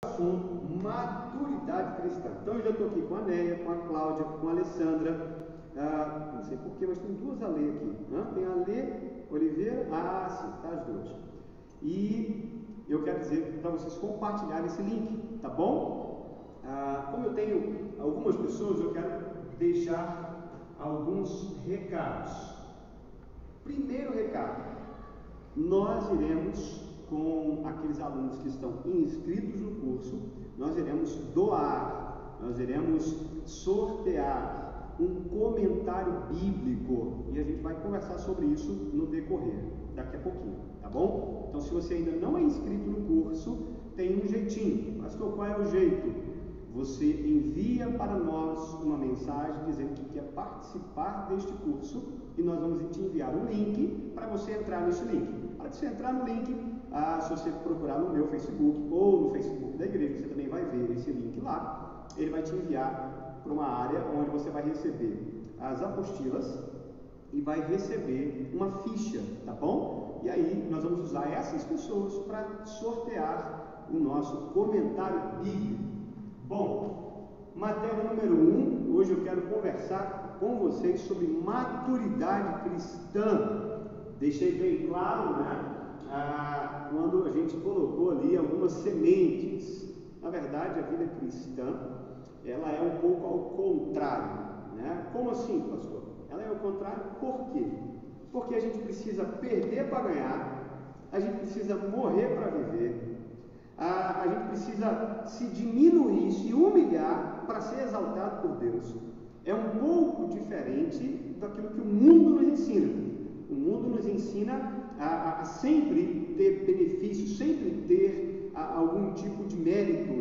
assunto maturidade cristã. Então eu já estou aqui com a Neia, com a Cláudia, com a Alessandra. Não sei porquê, mas tem duas Alê aqui. Tem a Alê Oliveira, sim, tá as duas. E eu quero dizer para vocês compartilharem esse link, tá bom? Como eu tenho algumas pessoas, eu quero deixar alguns recados. Primeiro recado: nós iremos, com aqueles alunos que estão inscritos no curso, nós iremos doar, nós iremos sortear um comentário bíblico, e a gente vai conversar sobre isso no decorrer, daqui a pouquinho, tá bom? Então, se você ainda não é inscrito no curso, tem um jeitinho. Pastor, qual é o jeito? Você envia para nós uma mensagem dizendo que quer participar deste curso, e nós vamos te enviar um link para você entrar nesse link. Para você entrar no link, se você procurar no meu Facebook ou no Facebook da igreja, você também vai ver esse link lá. Ele vai te enviar para uma área onde você vai receber as apostilas e vai receber uma ficha, tá bom? E aí nós vamos usar essas pessoas para sortear o nosso comentário bíblico. Bom, matéria número 1, hoje eu quero conversar com vocês sobre maturidade cristã. Deixei bem claro, quando a gente colocou ali algumas sementes. Na verdade, a vida cristã, ela é um pouco ao contrário, Como assim, pastor? Ela é ao contrário por quê? Porque a gente precisa perder para ganhar, a gente precisa morrer para viver, a gente precisa se diminuir, se humilhar para ser exaltado por Deus. É um pouco diferente daquilo que o mundo nos ensina. O mundo nos ensina a sempre ter benefício, sempre ter algum tipo de mérito,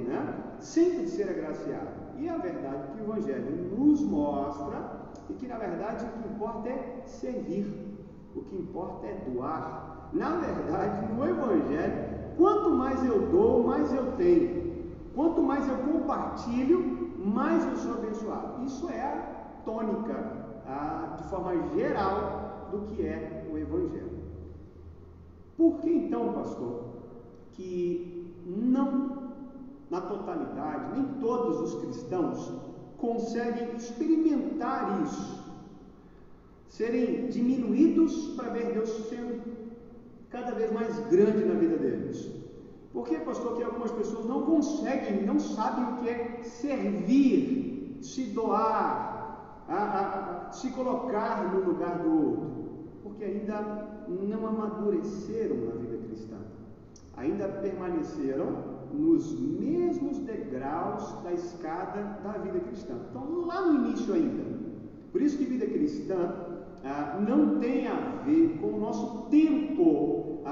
sempre ser agraciado. E a verdade é que o Evangelho nos mostra e que, na verdade, o que importa é servir, o que importa é doar. Na verdade, no Evangelho, quanto mais eu dou, mais eu tenho. Quanto mais eu compartilho, mais eu sou abençoado. Isso é a tônica, de forma geral, do que é o Evangelho. Por que então, pastor, que não, na totalidade, nem todos os cristãos conseguem experimentar isso, serem diminuídos para ver Deus sendo cada vez mais grande na vida deles? Por que, pastor, que algumas pessoas não conseguem, não sabem o que é servir, se doar, se colocar no lugar do outro? Porque ainda não amadureceram na vida cristã, ainda permaneceram nos mesmos degraus da escada da vida cristã. Então, lá no início ainda. Por isso que vida cristã não tem a ver com o nosso tempo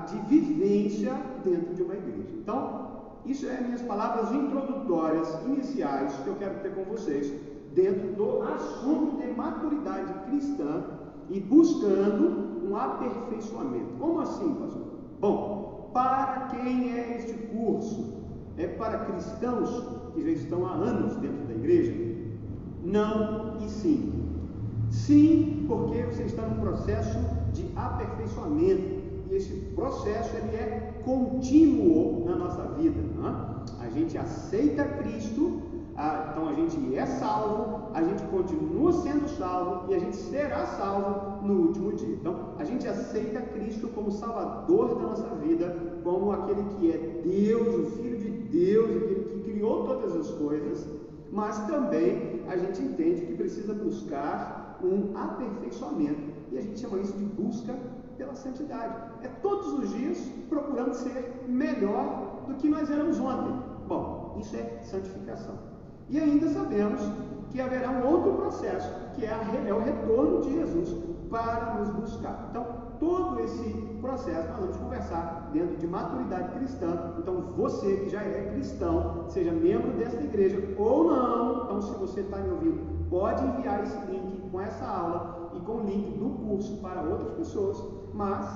de vivência dentro de uma igreja. Então, isso é minhas palavras introdutórias, iniciais, que eu quero ter com vocês, dentro do assunto de maturidade cristã e buscando um aperfeiçoamento. Como assim, pastor? Bom, para quem é este curso? É para cristãos que já estão há anos dentro da igreja? Não e sim. Sim, porque você está num processo de aperfeiçoamento, e esse processo ele é contínuo na nossa vida. A gente aceita Cristo, então a gente é salvo, a gente continua sendo salvo e a gente será salvo no último dia. Então a gente aceita Cristo como Salvador da nossa vida, como aquele que é Deus, o Filho de Deus, aquele que criou todas as coisas, mas também a gente entende que precisa buscar um aperfeiçoamento, e a gente chama isso de busca pela santidade. É todos os dias procurando ser melhor do que nós éramos ontem. Bom, isso é santificação. E ainda sabemos que haverá um outro processo, que é o retorno de Jesus para nos buscar. Então, todo esse processo nós vamos conversar dentro de maturidade cristã. Então, você que já é cristão, seja membro desta igreja ou não, então se você está me ouvindo, pode enviar esse link com essa aula e com o link do curso para outras pessoas. Mas,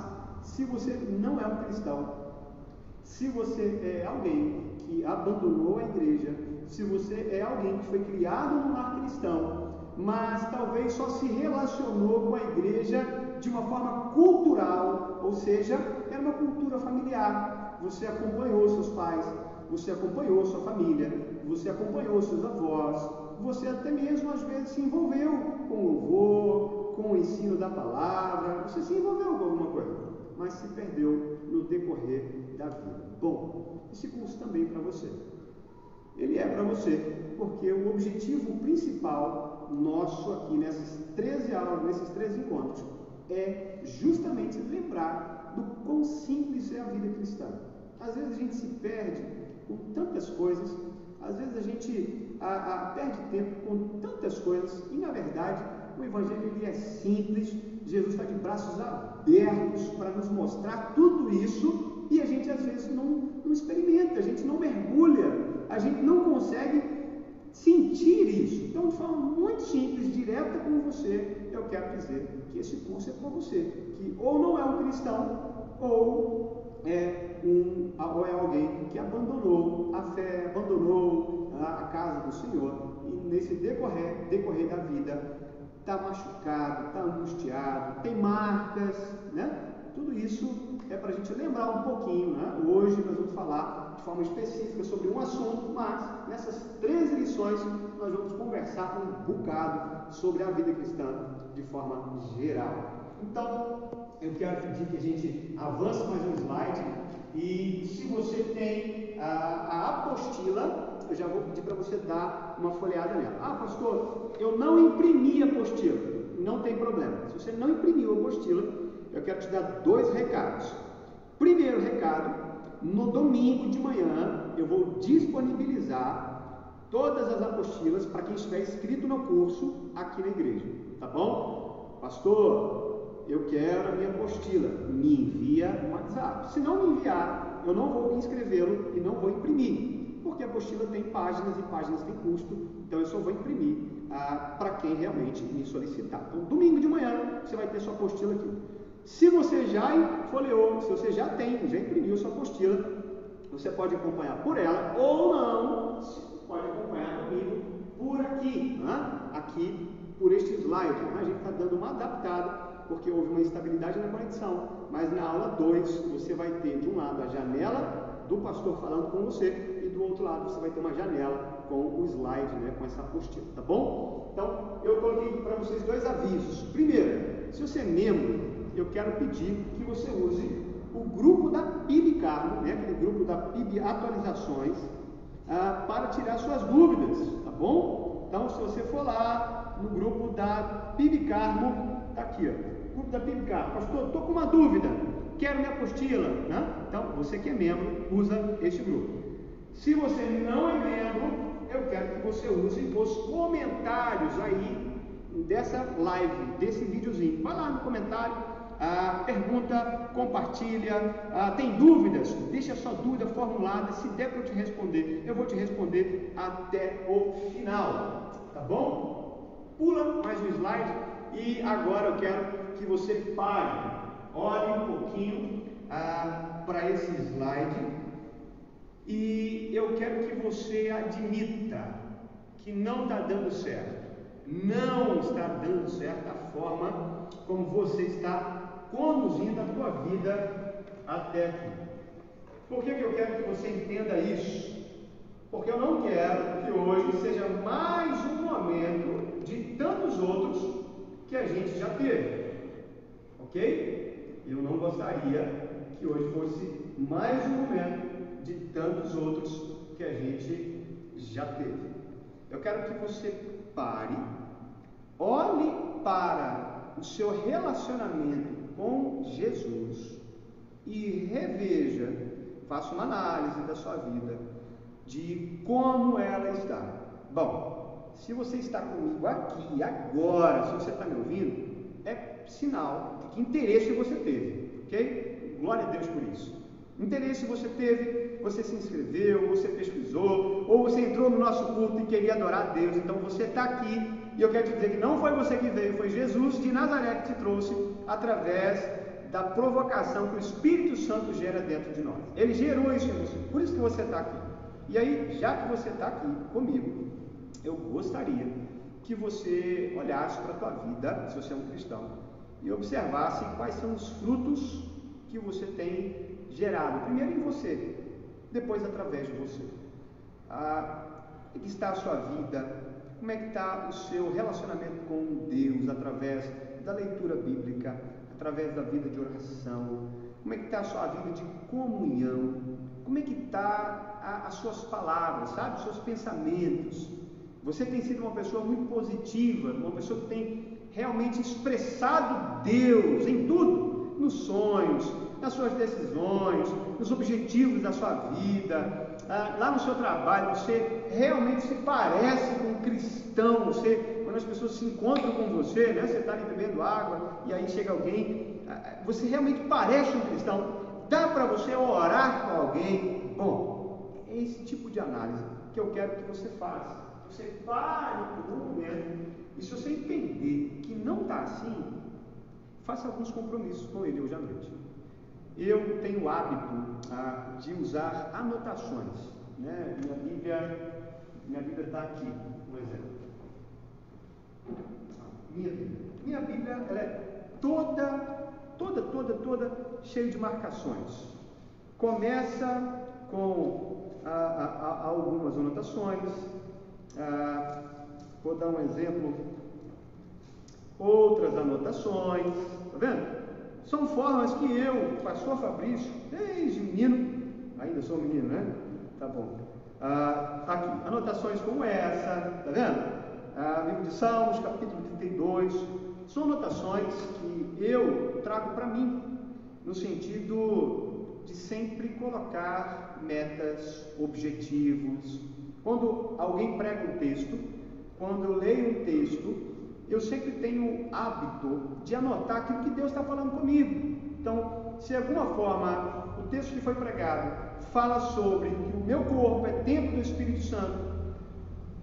se você não é um cristão, se você é alguém que abandonou a igreja, se você é alguém que foi criado num lar cristão, mas talvez só se relacionou com a igreja de uma forma cultural, ou seja, era uma cultura familiar, você acompanhou seus pais, você acompanhou sua família, você acompanhou seus avós, você até mesmo às vezes se envolveu com o louvor, com o ensino da palavra, você se envolveu com alguma coisa, mas se perdeu no decorrer da vida. Bom, esse curso também é para você. Ele é para você, porque o objetivo principal nosso aqui nessas 13 aulas, nesses 13 encontros, é justamente lembrar do quão simples é a vida cristã. Às vezes a gente se perde com tantas coisas, às vezes a gente perde tempo com tantas coisas, e na verdade o Evangelho ele é simples. Jesus está de braços abertos para nos mostrar tudo isso, e a gente às vezes não experimenta, a gente não mergulha, a gente não consegue sentir isso. Então, de forma muito simples, direta com você, eu quero dizer que esse curso é para você, que ou não é um cristão, ou é alguém que abandonou a fé, abandonou a casa do Senhor, e nesse decorrer da vida, está machucado, está angustiado, tem marcas, né? Tudo isso é para a gente lembrar um pouquinho, né? Hoje nós vamos falar de forma específica sobre um assunto, mas nessas 13 lições nós vamos conversar um bocado sobre a vida cristã de forma geral. Então, eu quero pedir que a gente avance mais um slide, e se você tem a apostila, eu já vou pedir para você dar uma folheada nela. Ah, pastor, eu não imprimi a apostila. Não tem problema. Se você não imprimiu a apostila, eu quero te dar 2 recados. Primeiro recado, no domingo de manhã, eu vou disponibilizar todas as apostilas para quem estiver inscrito no curso aqui na igreja. Tá bom? Pastor, eu quero a minha apostila. Me envia um WhatsApp. Se não me enviar, eu não vou inscrevê-lo e não vou imprimir, porque a apostila tem páginas e páginas tem custo, então eu só vou imprimir para quem realmente me solicitar. Então, domingo de manhã, você vai ter sua apostila aqui. Se você já folheou, se você já imprimiu sua apostila, você pode acompanhar por ela, ou não, pode acompanhar comigo por aqui, né? Aqui por este slide. A gente está dando uma adaptada, porque houve uma instabilidade na conexão, mas na aula 2 você vai ter de um lado a janela do pastor falando com você, e do outro lado você vai ter uma janela com o slide, né, com essa apostila, tá bom? Então, eu coloquei para vocês 2 avisos. Primeiro, se você é membro, eu quero pedir que você use o grupo da PIB Carmo, né, aquele grupo da PIB Atualizações, para tirar suas dúvidas, tá bom? Então, se você for lá no grupo da PIB Carmo, tá aqui, ó, grupo da PIB Carmo, pastor, estou com uma dúvida, quero minha apostila, né? Então, você que é membro, usa este grupo. Se você não é membro, eu quero que você use os comentários aí dessa live, desse videozinho. Vai lá no comentário, pergunta, compartilha, tem dúvidas? Deixa a sua dúvida formulada, se der para eu te responder, eu vou te responder até o final, tá bom? Pula mais um slide, e agora eu quero que você pare, olhe um pouquinho para esse slide, e eu quero que você admita que não está dando certo. Não está dando certo a forma como você está conduzindo a tua vida até aqui. Por que eu quero que você entenda isso? Porque eu não quero que hoje seja mais um momento de tantos outros que a gente já teve. Ok? Eu não gostaria que hoje fosse mais um momento de tantos outros que a gente já teve. Eu quero que você pare, olhe para o seu relacionamento com Jesus e reveja, faça uma análise da sua vida, de como ela está. Bom, se você está comigo aqui, agora, se você está me ouvindo, é sinal de que interesse você teve, ok? Glória a Deus por isso. Interesse você teve, você se inscreveu, você pesquisou, ou você entrou no nosso culto e queria adorar a Deus, então você está aqui, e eu quero te dizer que não foi você que veio, foi Jesus de Nazaré que te trouxe, através da provocação que o Espírito Santo gera dentro de nós. Ele gerou isso em você, por isso que você está aqui. E aí, já que você está aqui comigo, eu gostaria que você olhasse para a tua vida, se você é um cristão, e observasse quais são os frutos que você tem gerado. Primeiro em você, depois através de você. Como é que está a sua vida? Como é que está o seu relacionamento com Deus através da leitura bíblica, através da vida de oração? Como é que está a sua vida de comunhão? Como é que está as suas palavras, sabe? Os seus pensamentos? Você tem sido uma pessoa muito positiva, uma pessoa que tem realmente expressado Deus em tudo, nos sonhos, nas suas decisões, nos objetivos da sua vida, lá no seu trabalho. Você realmente se parece com um cristão. Quando as pessoas se encontram com você, né, você está ali bebendo água e aí chega alguém, você realmente parece um cristão. Dá para você orar com alguém? Bom, é esse tipo de análise que eu quero que você faça. Você pare por um momento e, se você entender que não está assim, faça alguns compromissos com ele hoje à noite. Eu tenho o hábito de usar anotações, né? Minha Bíblia está aqui, por exemplo. Minha Bíblia, ela é toda cheia de marcações. Começa com algumas anotações. Vou dar um exemplo. Outras anotações, tá vendo? São formas que eu, pastor Fabrício, desde menino, ainda sou menino, né? Tá bom. Aqui, anotações como essa, tá vendo? Livro de Salmos, capítulo 32, são anotações que eu trago para mim, no sentido de sempre colocar metas, objetivos. Quando alguém prega um texto, quando eu leio um texto, eu sempre tenho o hábito de anotar aquilo que Deus está falando comigo. Então, se de alguma forma o texto que foi pregado fala sobre que o meu corpo é templo do Espírito Santo,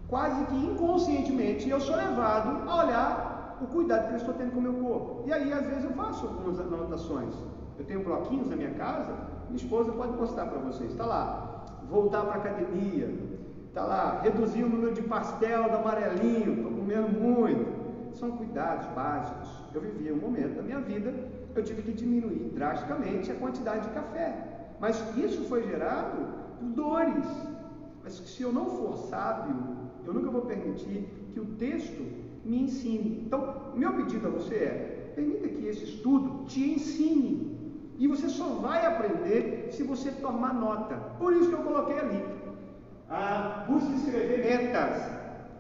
quase que inconscientemente eu sou levado a olhar o cuidado que eu estou tendo com o meu corpo. E aí, às vezes, eu faço algumas anotações. Eu tenho bloquinhos na minha casa, minha esposa pode mostrar para vocês. Está lá, voltar para a academia. Está lá, reduzir o número de pastel do amarelinho, estou comendo muito. São cuidados básicos. Eu vivia um momento da minha vida, eu tive que diminuir drasticamente a quantidade de café. Mas isso foi gerado por dores. Mas se eu não for sábio, eu nunca vou permitir que o texto me ensine. Então, meu pedido a você é: permita que esse estudo te ensine. E você só vai aprender se você tomar nota. Por isso que eu coloquei ali. Busque escrever metas.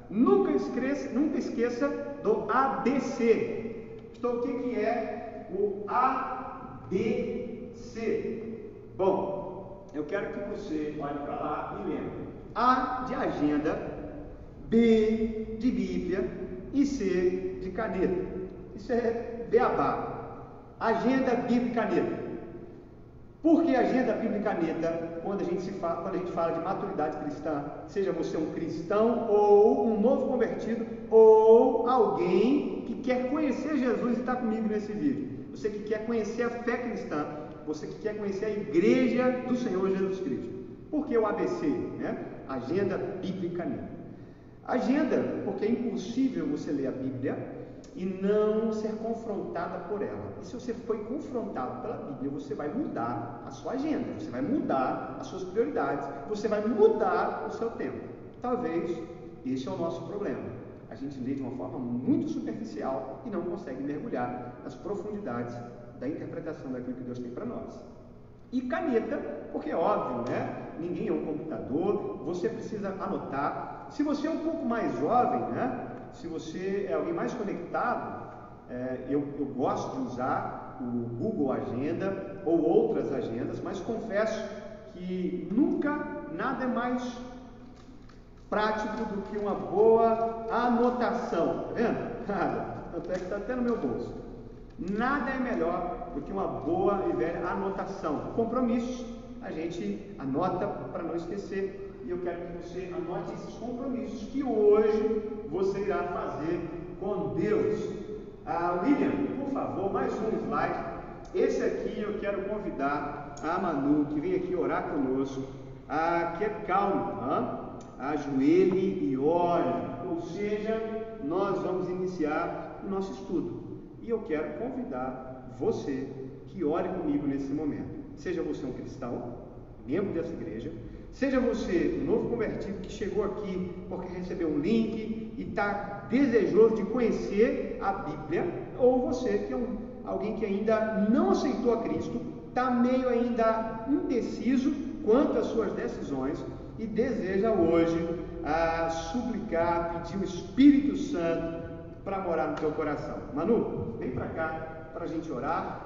Nunca esqueça do ABC. Então, o que é o ABC? Bom, eu quero que você olhe para lá e lembre. A de agenda, B de Bíblia e C de caneta. Isso é beabá. Agenda, Bíblia e caneta. Por que agenda, Bíblia e caneta? Quando a gente fala de maturidade cristã, seja você um cristão ou um novo convertido ou alguém que quer conhecer Jesus e está comigo nesse vídeo. Você que quer conhecer a fé cristã, você que quer conhecer a igreja do Senhor Jesus Cristo. Por que o ABC? Né? Agenda, Bíblia e caneta. Agenda, porque é impossível você ler a Bíblia e não ser confrontada por ela. E se você foi confrontado pela Bíblia, você vai mudar a sua agenda, você vai mudar as suas prioridades, você vai mudar o seu tempo. Talvez esse é o nosso problema. A gente lê de uma forma muito superficial e não consegue mergulhar nas profundidades da interpretação daquilo que Deus tem para nós. E caneta, porque é óbvio, né? Ninguém é um computador, você precisa anotar. Se você é um pouco mais jovem, né? Se você é alguém mais conectado, eu gosto de usar o Google Agenda ou outras agendas, mas confesso que nunca nada é mais prático do que uma boa anotação. Tá vendo? Nada. Tanto é que está até no meu bolso. Nada é melhor do que uma boa e velha anotação. Compromissos, a gente anota para não esquecer. E eu quero que você anote esses compromissos que hoje você irá fazer com Deus. William, por favor, mais um slide. Esse aqui eu quero convidar a Manu, que vem aqui orar conosco, que é calmo, ajoelhe e ore. Ou seja, nós vamos iniciar o nosso estudo. E eu quero convidar você que ore comigo nesse momento. Seja você um cristão, membro dessa igreja, seja você um novo convertido que chegou aqui porque recebeu um link e está desejoso de conhecer a Bíblia, ou você que é alguém que ainda não aceitou a Cristo, está meio ainda indeciso quanto às suas decisões e deseja hoje suplicar, pedir o Espírito Santo para morar no teu coração. Manu, vem para cá para a gente orar.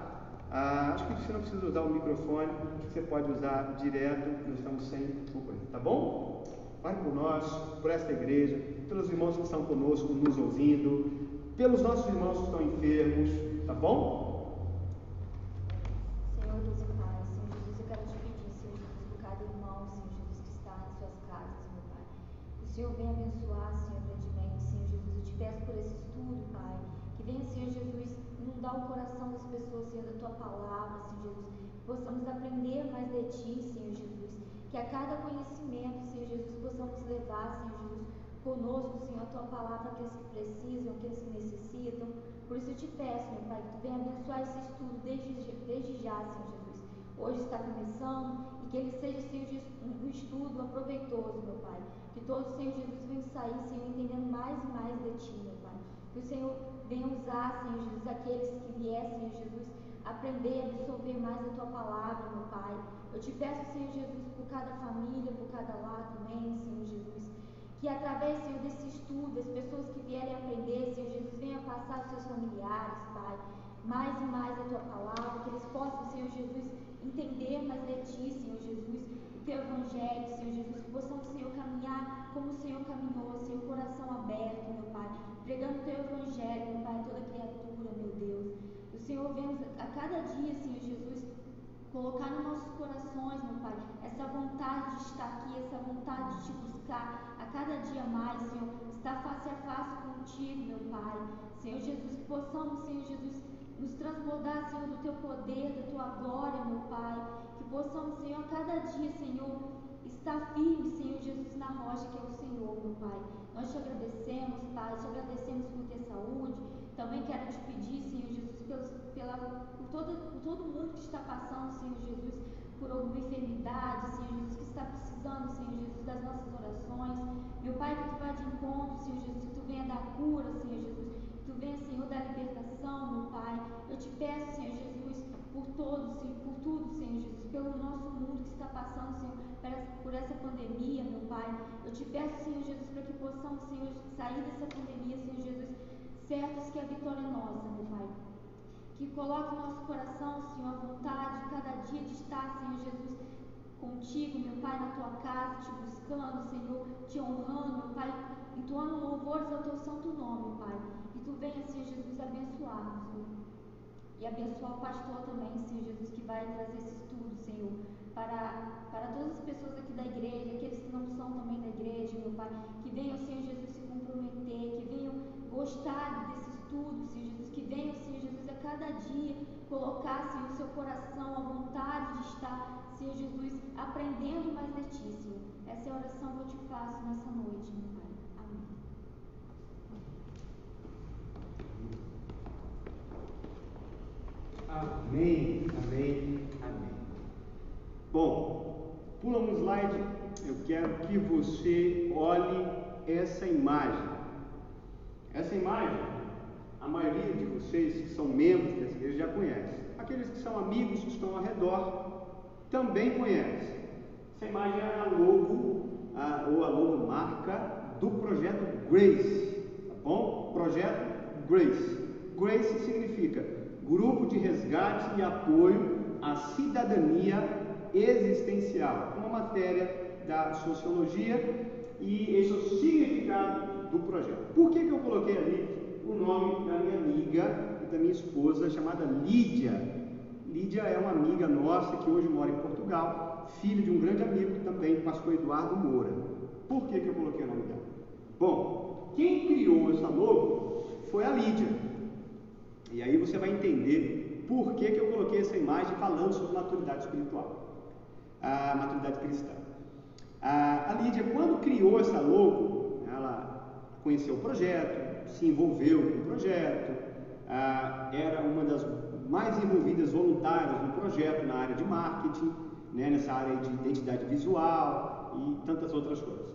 Acho que você não precisa usar o microfone, você pode usar direto, nós estamos sem culpa, tá bom? Ore por nós, por esta igreja, pelos irmãos que estão conosco, nos ouvindo, pelos nossos irmãos que estão enfermos, tá bom? Senhor Deus e Pai, Senhor Jesus, eu quero te pedir, Senhor Jesus, por cada irmão, Senhor Jesus, que está em suas casas, meu Pai. Que o Senhor venha abençoar, Senhor, grandemente, Senhor Jesus. Eu te peço por esse estudo, Pai, que venha, Senhor Jesus, inundar o coração das pessoas, Senhor, da tua palavra, Senhor Jesus. Que possamos aprender mais de ti, Senhor Jesus. Que a cada conhecimento, Senhor Jesus, possamos levar, Senhor Jesus, conosco, Senhor, a tua palavra, aqueles que precisam, aqueles que necessitam. Por isso eu te peço, meu Pai, que tu venha abençoar esse estudo desde já, Senhor Jesus. Hoje está começando e que ele seja, Senhor Jesus, um estudo aproveitoso, meu Pai. Que todos, Senhor Jesus, venham sair, Senhor, entendendo mais e mais de ti, meu Pai. Que o Senhor venha usar, Senhor Jesus, aqueles que viessem, Senhor Jesus, aprender e absorver mais a tua palavra, meu Pai. Eu te peço, Senhor Jesus, por cada família, por cada lar também, Senhor Jesus. Que através, Senhor, desse estudo, as pessoas que vierem aprender, Senhor Jesus, venham passar aos seus familiares, Pai, mais e mais a tua palavra, que eles possam, Senhor Jesus, entender mais de ti, Senhor Jesus, o teu evangelho, Senhor Jesus, que possamos, Senhor, caminhar como o Senhor caminhou, Senhor, coração aberto, meu Pai, pregando o teu evangelho, meu Pai, a toda criatura, meu Deus. Que o Senhor venha a cada dia, Senhor Jesus, colocar nos nossos corações, meu Pai, essa vontade de estar aqui, essa vontade de te buscar a cada dia mais, Senhor, estar face a face contigo, meu Pai. Senhor Jesus, que possamos, Senhor Jesus, nos transbordar, Senhor, do teu poder, da tua glória, meu Pai. Que possamos, Senhor, a cada dia, Senhor, estar firme, Senhor Jesus, na rocha que é o Senhor, meu Pai. Nós te agradecemos, Pai, te agradecemos por ter saúde. Também quero te pedir, Senhor Jesus, por todo mundo que está passando, Senhor Jesus, por alguma enfermidade, Senhor Jesus, que está precisando, Senhor Jesus, das nossas orações. Meu Pai, que tu vá de encontro, Senhor Jesus, que tu venha dar cura, Senhor Jesus, que tu venha, Senhor, dar libertação, meu Pai. Eu te peço, Senhor Jesus, por todos, Senhor, por tudo, Senhor Jesus, pelo nosso mundo que está passando, Senhor, por essa pandemia, meu Pai. Eu te peço, Senhor Jesus, para que possamos, Senhor, sair dessa pandemia, Senhor Jesus, certos que a vitória é nossa, meu Pai. Que coloque no nosso coração, Senhor, a vontade, cada dia de estar, Senhor Jesus, contigo, meu Pai, na tua casa, te buscando, Senhor, te honrando, meu Pai, entoando louvores ao teu santo nome, Pai. Que tu venha, Senhor Jesus, abençoar, Senhor. E abençoar o pastor também, Senhor Jesus, que vai trazer esse estudo, Senhor, para todas as pessoas aqui da igreja, aqueles que não são também da igreja, meu Pai, que venham, Senhor Jesus, se comprometer, que venham gostar desse estudo, Senhor Jesus, que venham, Senhor Jesus, a cada dia colocar, Senhor, o seu coração, a vontade de estar, Senhor Jesus, aprendendo mais de Ti, Senhor. Essa é a oração que eu te faço nessa noite, meu Pai. Amém. Amém, amém, amém. Bom, pula um slide. Eu quero que você olhe essa imagem. Essa imagem, a maioria de vocês que são membros dessa igreja já conhece. Aqueles que são amigos que estão ao redor também conhecem. Essa imagem é a logo, ou a logomarca do projeto Grace, tá bom? Projeto Grace. Grace significa Grupo de Resgate e Apoio à Cidadania Existencial, uma matéria da sociologia, e esse é o significado do projeto. Por que eu coloquei ali o nome da minha amiga e da minha esposa, chamada Lídia? Lídia é uma amiga nossa que hoje mora em Portugal, filha de um grande amigo também, pastor Eduardo Moura. Por que eu coloquei o nome dela? Bom, quem criou essa logo foi a Lídia. E aí você vai entender por que eu coloquei essa imagem falando sobre maturidade espiritual, a maturidade cristã. A Lídia, quando criou essa logo, ela conheceu o projeto, se envolveu com o projeto, era uma das mais envolvidas voluntárias no projeto na área de marketing, né, nessa área de identidade visual e tantas outras coisas.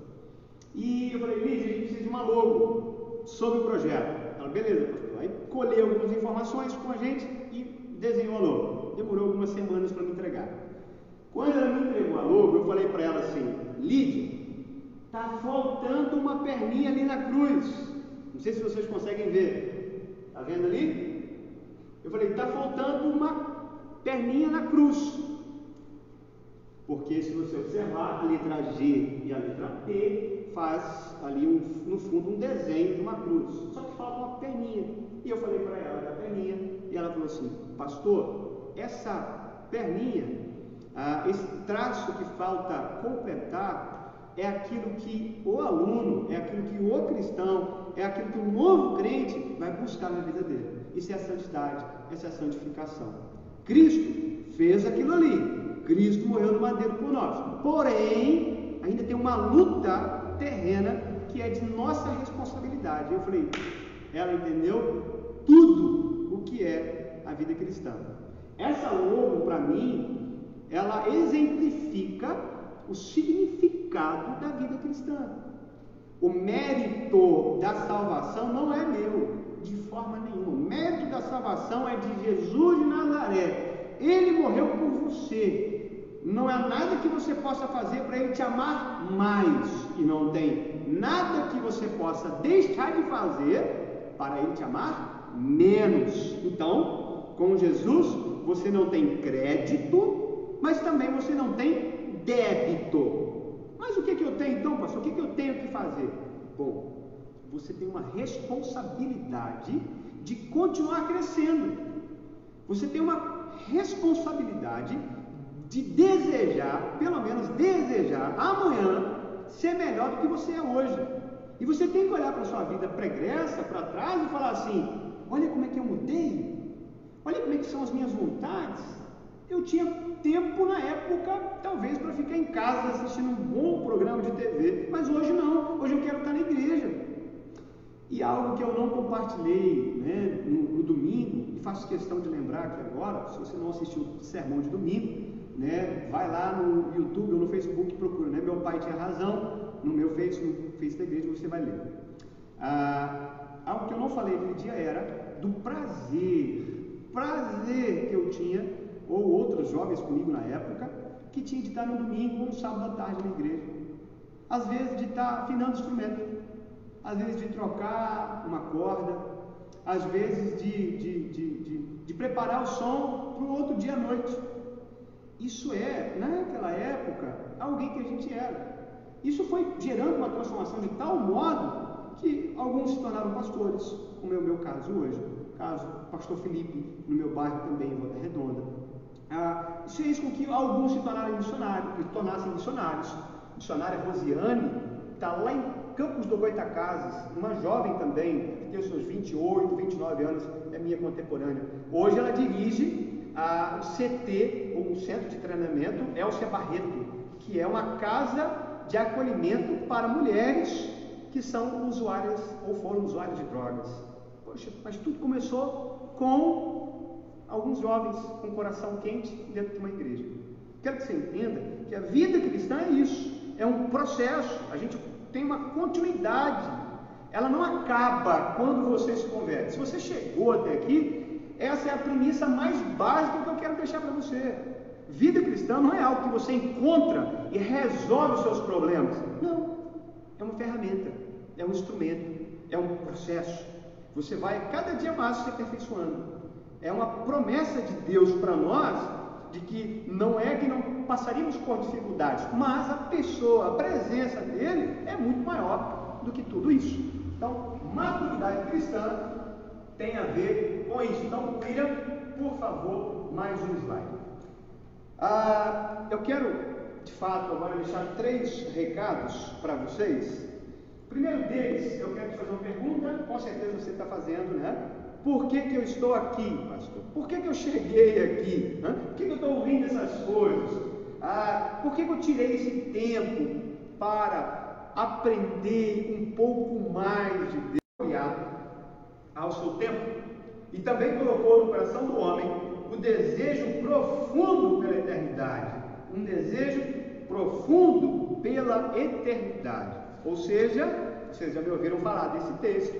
E eu falei, Lídia, a gente precisa de uma logo sobre o projeto. Ela, beleza, pastor. Aí colheu algumas informações com a gente e desenhou a logo. Demorou algumas semanas para me entregar. Quando ela me entregou a logo, eu falei para ela assim, Lídia, está faltando uma perninha ali na cruz. Não sei se vocês conseguem ver. Está vendo ali? Eu falei, está faltando uma perninha na cruz. Porque se você observar, a letra G e a letra P faz ali no fundo um desenho de uma cruz. Só que falta uma perninha. E eu falei para ela da perninha, e ela falou assim, pastor, essa perninha, esse traço que falta completar, é aquilo que o aluno, é aquilo que o cristão, é aquilo que o novo crente vai buscar na vida dele. Isso é a santidade, essa é a santificação. Cristo fez aquilo ali. Cristo morreu no madeiro por nós. Porém, ainda tem uma luta terrena que é de nossa responsabilidade. Eu falei, ela entendeu tudo o que é a vida cristã. Essa logo, para mim, ela exemplifica o significado da vida cristã. O mérito da salvação não é meu, de forma nenhuma. O mérito da salvação é de Jesus de Nazaré. Ele morreu por você. Não há nada que você possa fazer para Ele te amar mais. E não tem nada que você possa deixar de fazer para Ele te amar menos. Então, com Jesus, você não tem crédito, mas também você não tem débito. Mas o que eu tenho então, pastor? O que eu tenho que fazer? Bom, você tem uma responsabilidade de continuar crescendo. Você tem uma responsabilidade de desejar, pelo menos desejar, amanhã ser melhor do que você é hoje. E você tem que olhar para a sua vida pregressa, para trás e falar assim, olha como é que eu mudei, olha como é que são as minhas vontades. Eu tinha tempo na época, talvez, para ficar em casa assistindo um bom programa de TV, mas hoje não, hoje eu quero estar na igreja. E algo que eu não compartilhei, né, no domingo, e faço questão de lembrar aqui agora, se você não assistiu o sermão de domingo, né, vai lá no YouTube ou no Facebook e procura, né, Meu Pai Tinha Razão, no meu Face, no Face da igreja, você vai ler. Algo que eu não falei aquele dia era do prazer que eu tinha, ou outros jovens comigo na época, que tinha de estar no domingo ou no sábado à tarde na igreja. Às vezes de estar afinando o instrumento, às vezes de trocar uma corda, às vezes de preparar o som para o outro dia à noite. Isso é, naquela época, alguém que a gente era. Isso foi gerando uma transformação de tal modo que alguns se tornaram pastores, como é o meu caso hoje. Caso do pastor Felipe, no meu bairro também, em Volta Redonda. Isso fez com que alguns se tornassem missionários. Missionária Rosiane está lá em Campos do Goitacazes, uma jovem também, que tem os seus 28, 29 anos, é minha contemporânea. Hoje ela dirige o CT, ou o Centro de Treinamento Elcia Barreto, que é uma casa de acolhimento para mulheres que são usuárias ou foram usuárias de drogas. Poxa, mas tudo começou com alguns jovens com o coração quente dentro de uma igreja. Quero que você entenda que a vida cristã é isso, é um processo, a gente tem uma continuidade, ela não acaba quando você se converte. Se você chegou até aqui, essa é a premissa mais básica que eu quero deixar para você. Vida cristã não é algo que você encontra e resolve os seus problemas. Não, é uma ferramenta, é um instrumento, é um processo. Você vai cada dia mais se aperfeiçoando. É uma promessa de Deus para nós, de que não é que não passaríamos por dificuldades, mas a pessoa, a presença dele é muito maior do que tudo isso. Então, maturidade cristã tem a ver com isso. Então, William, por favor, mais um slide. Eu quero, de fato, agora deixar 3 recados para vocês. O primeiro deles, eu quero te fazer uma pergunta, com certeza você está fazendo, né? Por que eu estou aqui, pastor? Por que eu cheguei aqui? Por que eu estou ouvindo essas coisas? Por que eu tirei esse tempo para aprender um pouco mais de Deus ao seu tempo? E também colocou no coração do homem o desejo profundo pela eternidade. um desejo profundo pela eternidade. Ou seja, vocês já me ouviram falar desse texto,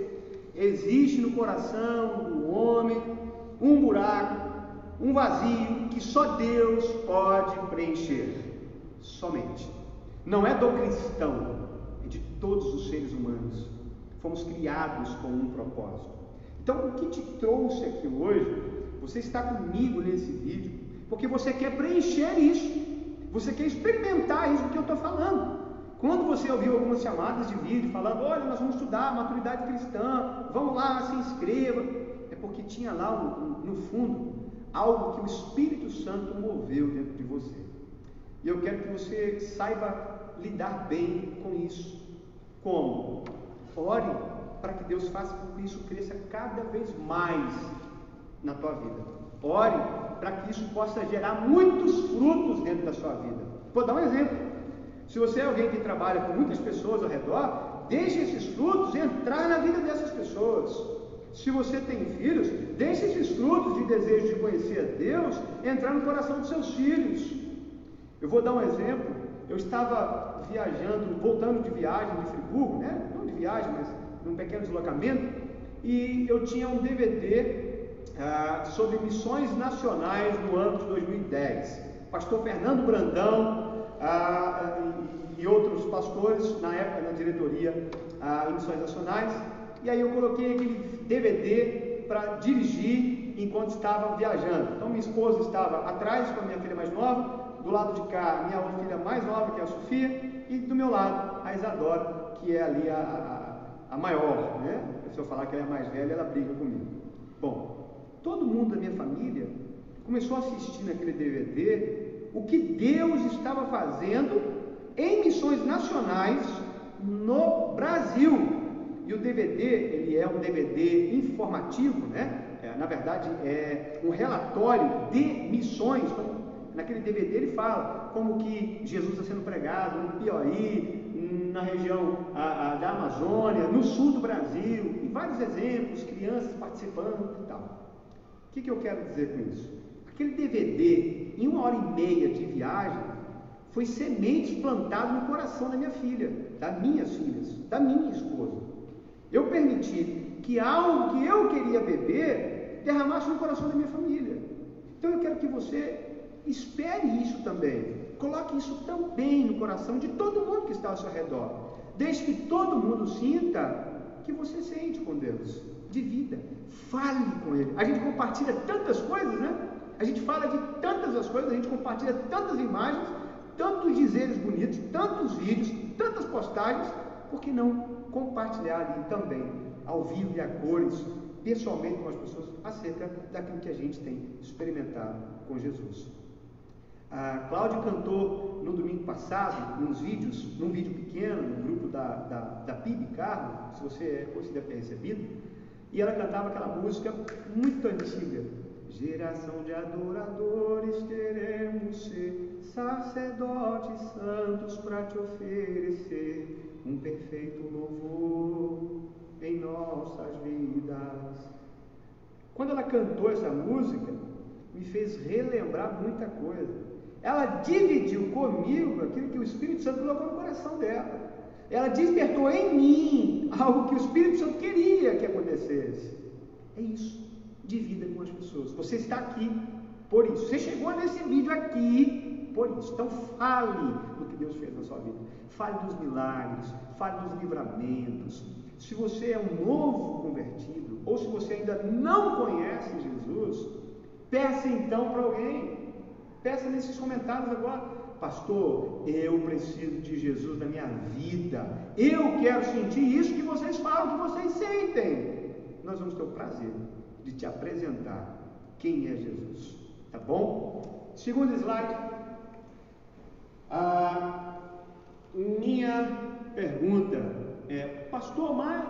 existe no coração do homem um buraco, um vazio que só Deus pode preencher, somente. Não é do cristão, é de todos os seres humanos. Fomos criados com um propósito. Então, o que te trouxe aqui hoje, você está comigo nesse vídeo, porque você quer preencher isso, você quer experimentar isso que eu estou falando. Quando você ouviu algumas chamadas de vídeo falando, olha, nós vamos estudar maturidade cristã, vamos lá, se inscreva, é porque tinha lá no fundo algo que o Espírito Santo moveu dentro de você. E eu quero que você saiba lidar bem com isso. Como? Ore para que Deus faça com que isso cresça cada vez mais na tua vida. Ore para que isso possa gerar muitos frutos dentro da sua vida. Vou dar um exemplo. Se você é alguém que trabalha com muitas pessoas ao redor, deixe esses frutos entrar na vida dessas pessoas. Se você tem filhos, deixe esses frutos de desejo de conhecer a Deus entrar no coração dos seus filhos. Eu vou dar um exemplo. Eu estava viajando, voltando de viagem de Friburgo, né? Não de viagem, mas num pequeno deslocamento, e eu tinha um DVD sobre missões nacionais no ano de 2010. Pastor Fernando Brandão e outros pastores, na época na diretoria em missões nacionais, e aí eu coloquei aquele DVD para dirigir enquanto estava viajando. Então minha esposa estava atrás com a minha filha mais nova, do lado de cá minha outra filha mais nova, que é a Sofia, e do meu lado a Isadora, que é ali a maior, né? Se eu falar que ela é mais velha, ela briga comigo. Bom, todo mundo da minha família começou a assistir naquele DVD o que Deus estava fazendo em missões nacionais no Brasil. E o DVD, ele é um DVD informativo, né? Na verdade, é um relatório de missões. Então, naquele DVD ele fala como que Jesus está sendo pregado no Piauí, na região da Amazônia, no sul do Brasil, e vários exemplos, crianças participando e tal. O que eu quero dizer com isso? Aquele DVD, em 1h30 de viagem, foi semente plantada no coração da minha filha, das minhas filhas, da minha esposa. Eu permiti que algo que eu queria beber derramasse no coração da minha família. Então eu quero que você espere isso também. Coloque isso também no coração de todo mundo que está ao seu redor. Deixe que todo mundo sinta que você sente com Deus, de vida. Fale com Ele. A gente compartilha tantas coisas, né? A gente fala de tantas as coisas, a gente compartilha tantas imagens, tantos dizeres bonitos, tantos vídeos, tantas postagens. Por que não compartilhar ali também, ao vivo e a cores, pessoalmente com as pessoas, acerca daquilo que a gente tem experimentado com Jesus? A Cláudia cantou no domingo passado, num vídeo pequeno, no grupo da PIB Carmo, se você deve ter recebido, e ela cantava aquela música muito antiga: geração de adoradores queremos ser, sacerdotes santos para te oferecer um perfeito louvor em nossas vidas. Quando ela cantou essa música, me fez relembrar muita coisa. Ela dividiu comigo aquilo que o Espírito Santo colocou no coração dela. Ela despertou em mim algo que o Espírito Santo queria que acontecesse. É isso, divida com as pessoas. Você está aqui por isso. Você chegou nesse vídeo aqui por isso. Então fale do que Deus fez na sua vida. Fale dos milagres, fale dos livramentos. Se você é um novo convertido, ou se você ainda não conhece Jesus, peça então para alguém. Peça nesses comentários agora: pastor, eu preciso de Jesus na minha vida. Eu quero sentir isso que vocês falam, que vocês sentem. Nós vamos ter o prazer de te apresentar quem é Jesus. Tá bom? Segundo slide. A minha pergunta é: pastor, mas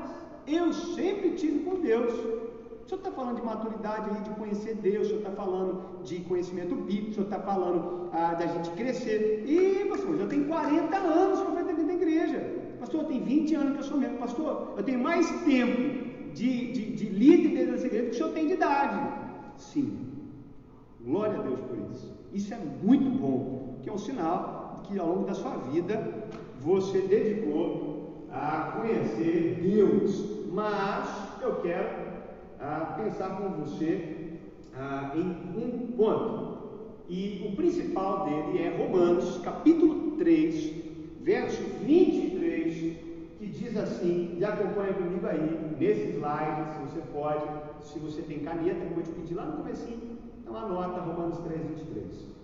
eu sempre tive com Deus. O senhor está falando de maturidade aí, de conhecer Deus, o senhor está falando de conhecimento bíblico, o senhor está falando da gente crescer. E, pastor, eu tenho 40 anos que eu frequento a igreja. Pastor, eu tenho 20 anos que eu sou membro. Pastor, eu tenho mais tempo de líder dentro dessa igreja que o senhor tem de idade. Sim, glória a Deus por isso. Isso é muito bom. que é um sinal que ao longo da sua vida você dedicou a conhecer Deus. Mas eu quero pensar com você em um ponto, e o principal dele é Romanos capítulo 3, verso 23, que diz assim, e acompanha comigo aí, nesse slide, se você pode, se você tem caneta, como eu te pedi lá no comecinho, então anota Romanos 3, 23.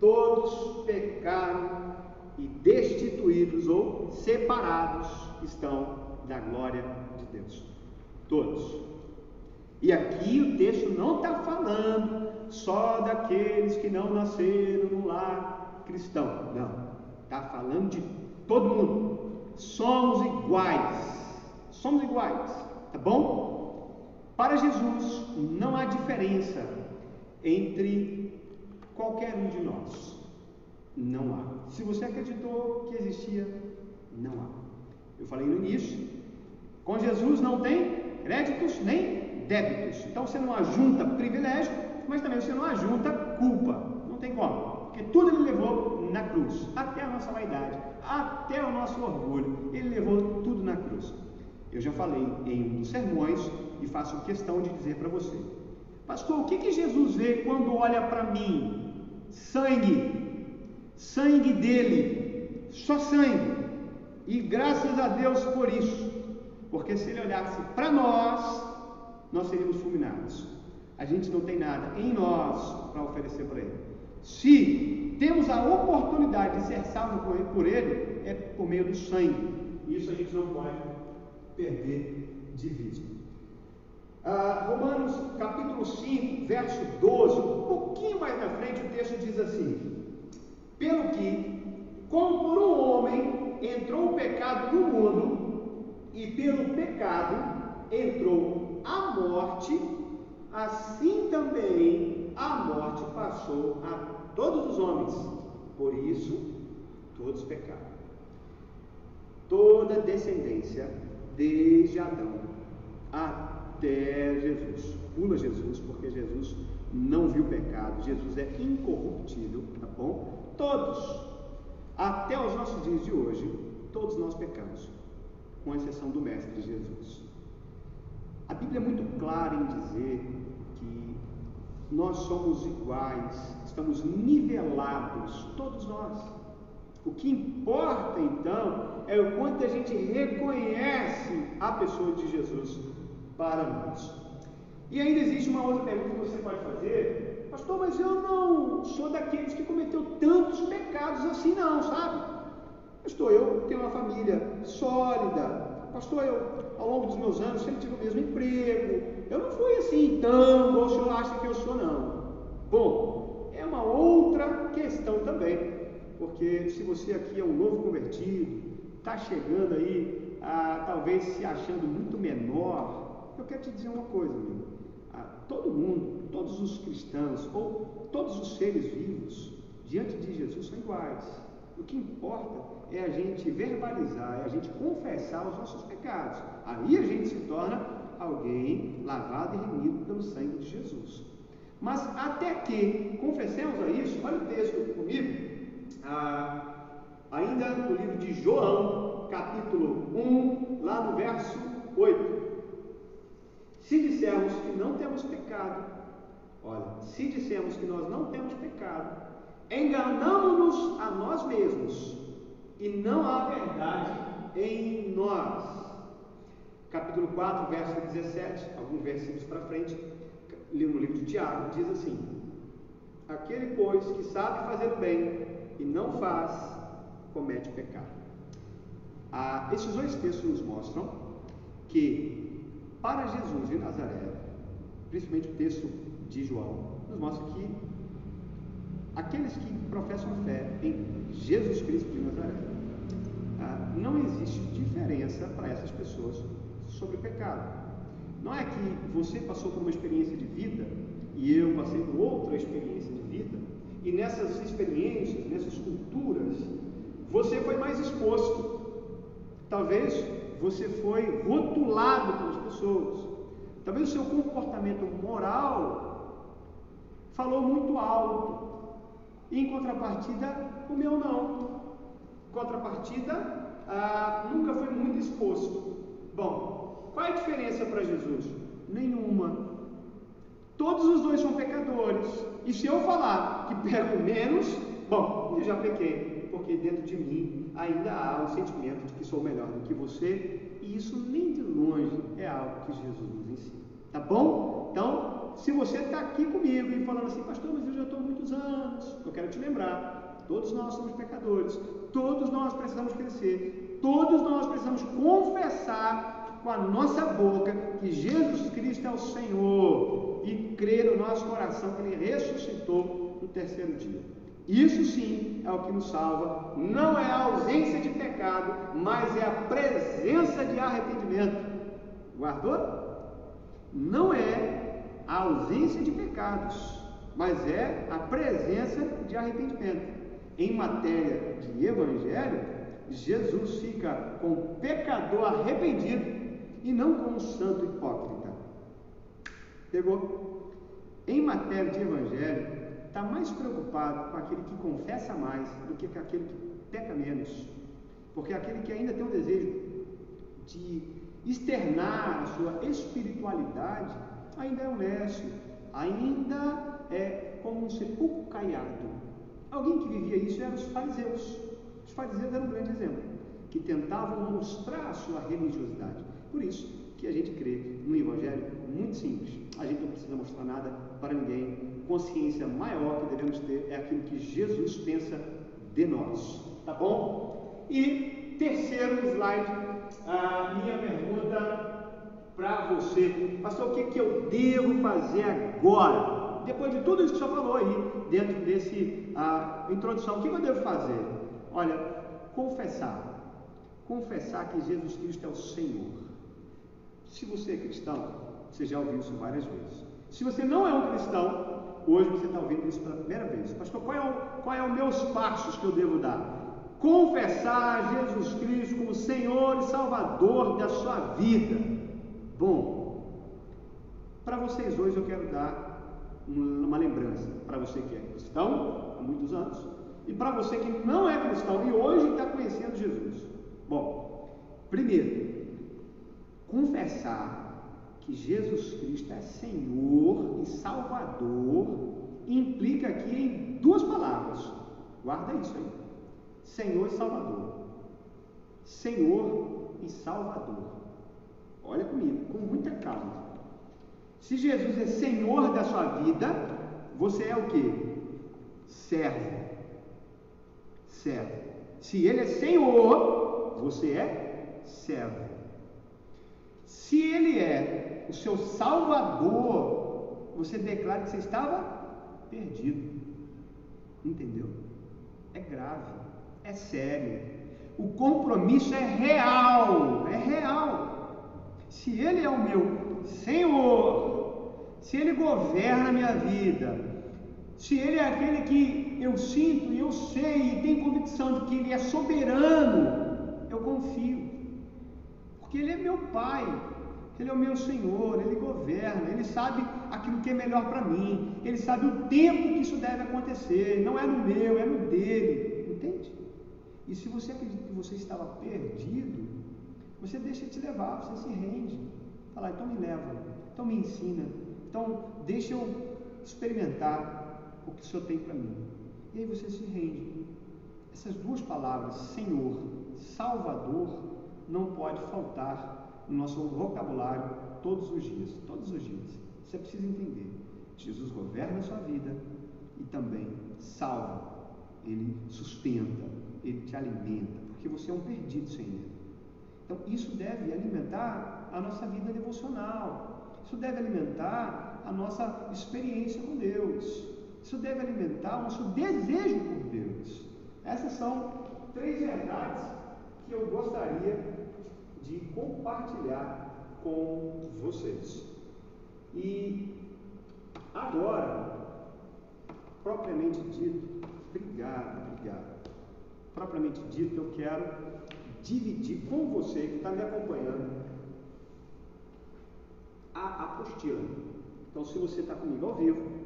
Todos pecaram e destituídos ou separados estão da glória de Deus. Todos. E aqui o texto não está falando só daqueles que não nasceram no lar cristão. Não. Está falando de todo mundo. Somos iguais. Somos iguais. Tá bom? Para Jesus não há diferença entre qualquer um de nós. Não há. Se você acreditou que existia, não há. Eu falei no início, com Jesus não tem créditos nem débitos. Então você não ajunta privilégio, mas também você não ajunta culpa. Não tem como. Porque tudo ele levou na cruz. Até a nossa vaidade, até o nosso orgulho. Ele levou tudo na cruz. Eu já falei em um dos sermões e faço questão de dizer para você. Pastor, o que Jesus vê quando olha para mim? Sangue. Sangue dele. Só sangue. E graças a Deus por isso, porque se ele olhasse para nós seríamos fulminados. A gente não tem nada em nós para oferecer para ele. Se temos a oportunidade de ser salvo por ele, é por meio do sangue. Isso a gente não pode perder de vista. Romanos capítulo 5, verso 12, um pouquinho mais na frente o texto diz assim: pelo que, como por um homem entrou o pecado no mundo, e pelo pecado entrou a morte, assim também a morte passou a todos os homens. Por isso, todos pecaram. Toda descendência, desde Adão até Jesus. Pula Jesus, porque Jesus não viu pecado. Jesus é incorruptível, tá bom? Todos, até os nossos dias de hoje, todos nós pecamos, com exceção do Mestre Jesus. A Bíblia é muito clara em dizer que nós somos iguais, estamos nivelados, todos nós. O que importa então é o quanto a gente reconhece a pessoa de Jesus para nós. E ainda existe uma outra pergunta que você pode fazer: pastor, mas eu não sou daqueles que cometeu tantos pecados assim não, sabe? Pastor, eu tenho uma família sólida. Pastor, eu ao longo dos meus anos sempre tive o mesmo emprego. Eu não fui assim tão igual o senhor acha que eu sou não. Bom, é uma outra questão também, porque se você aqui é um novo convertido, está chegando aí, talvez se achando muito menor, eu quero te dizer uma coisa, amigo. Todo mundo, todos os cristãos, ou todos os seres vivos, diante de Jesus são iguais. O que importa é a gente verbalizar, é a gente confessar os nossos pecados. Aí a gente se torna alguém lavado e remido pelo sangue de Jesus. Mas até que confessemos a isso, olha o texto comigo, ainda no livro de João, capítulo 1, lá no verso 8. Se dissermos que não temos pecado, olha, se dissermos que nós não temos pecado, enganamos-nos a nós mesmos, e não há verdade em nós. Capítulo 4, verso 17, alguns versículos para frente, no livro de Tiago, diz assim: aquele, pois, que sabe fazer o bem e não faz, comete pecado. Esses dois textos nos mostram que para Jesus de Nazaré, principalmente o texto de João, nos mostra que aqueles que professam fé em Jesus Cristo de Nazaré, não existe diferença para essas pessoas sobre o pecado. Não é que você passou por uma experiência de vida e eu passei por outra experiência de vida, e nessas experiências, nessas culturas, você foi mais exposto. Talvez você foi rotulado pelas pessoas. Talvez o seu comportamento moral falou muito alto. E em contrapartida, o meu não. Contrapartida, nunca foi muito exposto. Bom, qual é a diferença para Jesus? Nenhuma. Todos os dois são pecadores. E se eu falar que peco menos, bom, eu já pequei, porque dentro de mim ainda há o sentimento de que sou melhor do que você, e isso nem de longe é algo que Jesus nos ensina. Tá bom? Então, se você está aqui comigo e falando assim, pastor, mas eu já estou há muitos anos, eu quero te lembrar, todos nós somos pecadores, todos nós precisamos crescer, todos nós precisamos confessar com a nossa boca que Jesus Cristo é o Senhor e crer no nosso coração que Ele ressuscitou no terceiro dia. Isso sim é o que nos salva, não é a ausência de pecado, mas é a presença de arrependimento. Guardou? Não é a ausência de pecados, mas é a presença de arrependimento. Em matéria de evangelho, Jesus fica com o pecador arrependido e não com um santo hipócrita. Pegou? Em matéria de evangelho, está mais preocupado com aquele que confessa mais do que com aquele que peca menos. Porque aquele que ainda tem o desejo de externar a sua espiritualidade, ainda é honesto, ainda é como um sepulcro caiado. Alguém que vivia isso eram os fariseus. Os fariseus eram um grande exemplo, que tentavam mostrar a sua religiosidade. Por isso que a gente crê no evangelho muito simples. A gente não precisa mostrar nada para ninguém. Consciência maior que devemos ter é aquilo que Jesus pensa de nós. Tá bom? E terceiro slide, a minha pergunta para você. Pastor, o que eu devo fazer agora? Depois de tudo isso que o senhor falou aí, dentro desse introdução, o que eu devo fazer? Olha, confessar que Jesus Cristo é o Senhor. Se você é cristão, você já ouviu isso várias vezes. Se você não é um cristão, hoje você está ouvindo isso pela primeira vez. Pastor, qual é os meus passos que eu devo dar? Confessar Jesus Cristo como Senhor e Salvador da sua vida. Bom, para vocês hoje eu quero dar uma lembrança. Para você que é cristão há muitos anos e para você que não é cristão e hoje está conhecendo Jesus. Bom, primeiro, confessar que Jesus Cristo é Senhor e Salvador implica aqui em duas palavras. Guarda isso aí. Senhor e Salvador. Senhor e Salvador. Olha comigo, com muita calma. Se Jesus é Senhor da sua vida, você é o quê? Servo. Servo. Se Ele é Senhor, você é servo. Se Ele é o seu Salvador, você declara que você estava perdido. Entendeu? É grave, é sério. O compromisso é real, é real. Se Ele é o meu Senhor, se Ele governa a minha vida, se Ele é aquele que eu sinto e eu sei e tenho convicção de que Ele é soberano, eu confio. Porque Ele é meu Pai, Ele é o meu Senhor, Ele governa, Ele sabe aquilo que é melhor para mim, Ele sabe o tempo que isso deve acontecer, não é no meu, é no dele, entende? E se você acredita que você estava perdido, você deixa te levar, você se rende, fala, então me leva, então me ensina, então deixa eu experimentar o que o Senhor tem para mim. E aí você se rende. Essas duas palavras, Senhor, Salvador, não pode faltar no nosso vocabulário todos os dias. Todos os dias. Você precisa entender. Jesus governa a sua vida e também salva. Ele sustenta, Ele te alimenta, porque você é um perdido sem Ele. Então isso deve alimentar a nossa vida devocional. Isso deve alimentar a nossa experiência com Deus. Isso deve alimentar o nosso desejo por Deus. Essas são 3 verdades que eu gostaria de compartilhar com vocês. E agora, propriamente dito, obrigado. Propriamente dito, eu quero dividir com você que está me acompanhando a apostila. Então, se você está comigo ao vivo,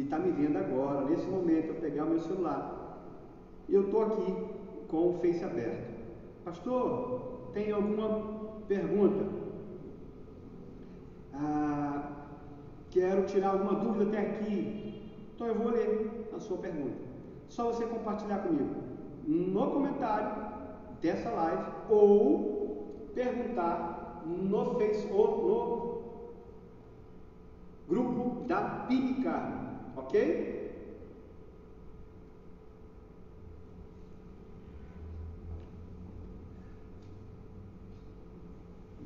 e está me vendo agora, nesse momento, eu pegar o meu celular, eu estou aqui com o Face aberto. Pastor, tem alguma pergunta? Quero tirar alguma dúvida até aqui. Então eu vou ler a sua pergunta. Só você compartilhar comigo no comentário dessa live ou perguntar no Face ou no grupo da PIBCarne, ok?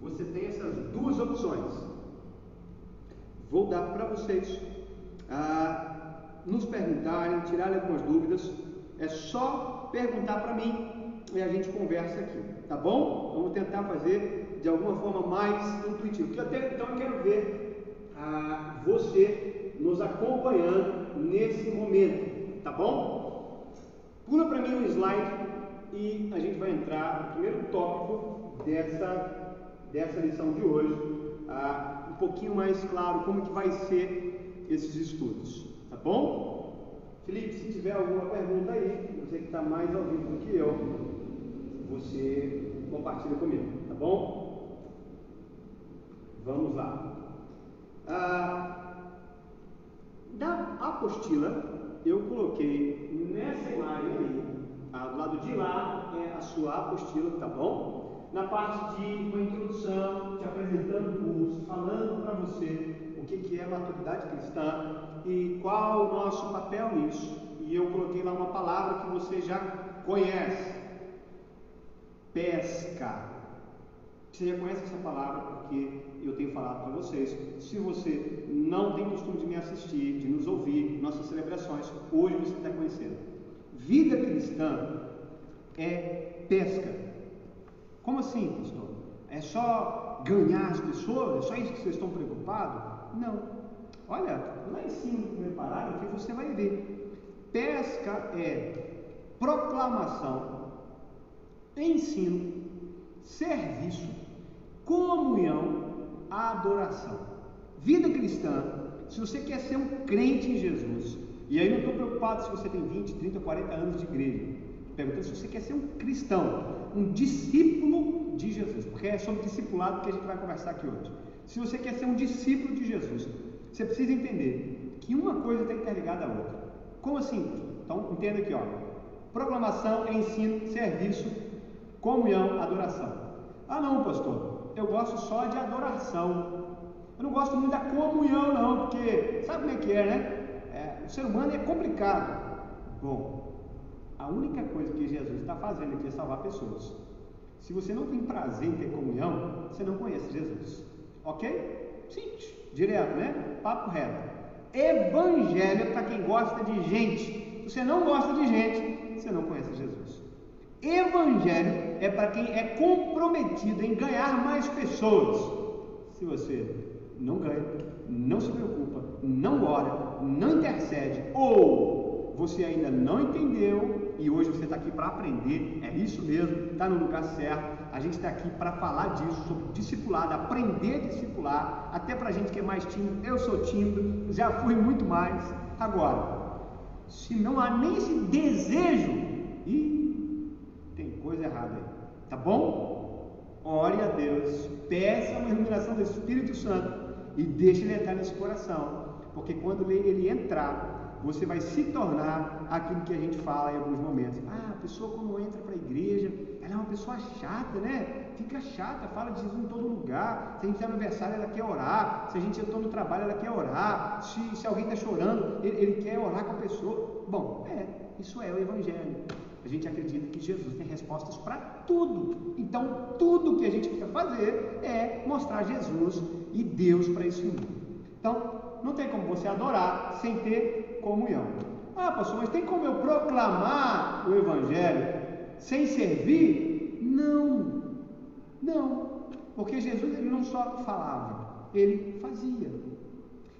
Você tem essas duas opções. Vou dar para vocês nos perguntarem, tirarem algumas dúvidas. É só perguntar para mim e a gente conversa aqui, tá bom? Vamos tentar fazer de alguma forma mais intuitiva. Então eu quero ver você nos acompanhando nesse momento, tá bom? Pula para mim um slide e a gente vai entrar no primeiro tópico dessa lição de hoje. Um pouquinho mais claro como que vai ser esses estudos, tá bom? Felipe, se tiver alguma pergunta aí, você que está mais ao vivo do que eu, você compartilha comigo, tá bom? Vamos lá. Da apostila, eu coloquei nessa imagem aí, do lado de lá é a sua apostila, tá bom? Na parte de uma introdução, te apresentando o curso, falando para você o que é maturidade cristã e qual o nosso papel nisso. E eu coloquei lá uma palavra que você já conhece: pesca. Você já conhece essa palavra porque eu tenho falado para vocês. Se você não tem costume de me assistir, de nos ouvir, nossas celebrações, hoje você está conhecendo. Vida cristã é pesca. Como assim, pastor? É só ganhar as pessoas? É só isso que vocês estão preocupados? Não. Olha, lá em cima do primeiro parágrafo você vai ver. Pesca é proclamação, ensino, serviço, comunhão, adoração. Vida cristã, se você quer ser um crente em Jesus, e aí não estou preocupado se você tem 20, 30, 40 anos de igreja, perguntando se você quer ser um cristão, um discípulo de Jesus, porque é sobre discipulado que a gente vai conversar aqui hoje. Se você quer ser um discípulo de Jesus, você precisa entender que uma coisa está interligada à outra. Como assim? Então entenda aqui, proclamação, ensino, serviço, comunhão, adoração. Não, pastor, eu gosto só de adoração, eu não gosto muito da comunhão não, porque sabe como é que é, né? O ser humano é complicado. Bom, a única coisa que Jesus está fazendo aqui é salvar pessoas. Se você não tem prazer em ter comunhão, você não conhece Jesus. Ok? Simples, direto, né? Papo reto. Evangelho é para quem gosta de gente. Se você não gosta de gente, você não conhece Jesus. Evangelho é para quem é comprometido em ganhar mais pessoas. Se você não ganha, não se preocupa, não ora, não intercede, ou você ainda não entendeu e hoje você está aqui para aprender, é isso mesmo, está no lugar certo. A gente está aqui para falar disso, sobre discipulado, aprender a discipular, até para a gente que é mais tímido. Eu sou tímido, já fui muito mais. Agora, se não há nem esse desejo, tem coisa errada aí, tá bom? Ore a Deus, peça uma iluminação do Espírito Santo e deixe ele entrar nesse coração, porque quando ele entrar, você vai se tornar aquilo que a gente fala em alguns momentos. A pessoa quando entra para a igreja, ela é uma pessoa chata, né? Fica chata, fala de Jesus em todo lugar. Se a gente está no aniversário, ela quer orar. Se a gente está no trabalho, ela quer orar. Se alguém está chorando, ele quer orar com a pessoa. Bom, isso é o Evangelho. A gente acredita que Jesus tem respostas para tudo. Então, tudo que a gente precisa fazer é mostrar Jesus e Deus para esse mundo. Então, não tem como você adorar sem ter comunhão. Pastor, mas tem como eu proclamar o Evangelho sem servir? Não, porque Jesus ele não só falava, ele fazia.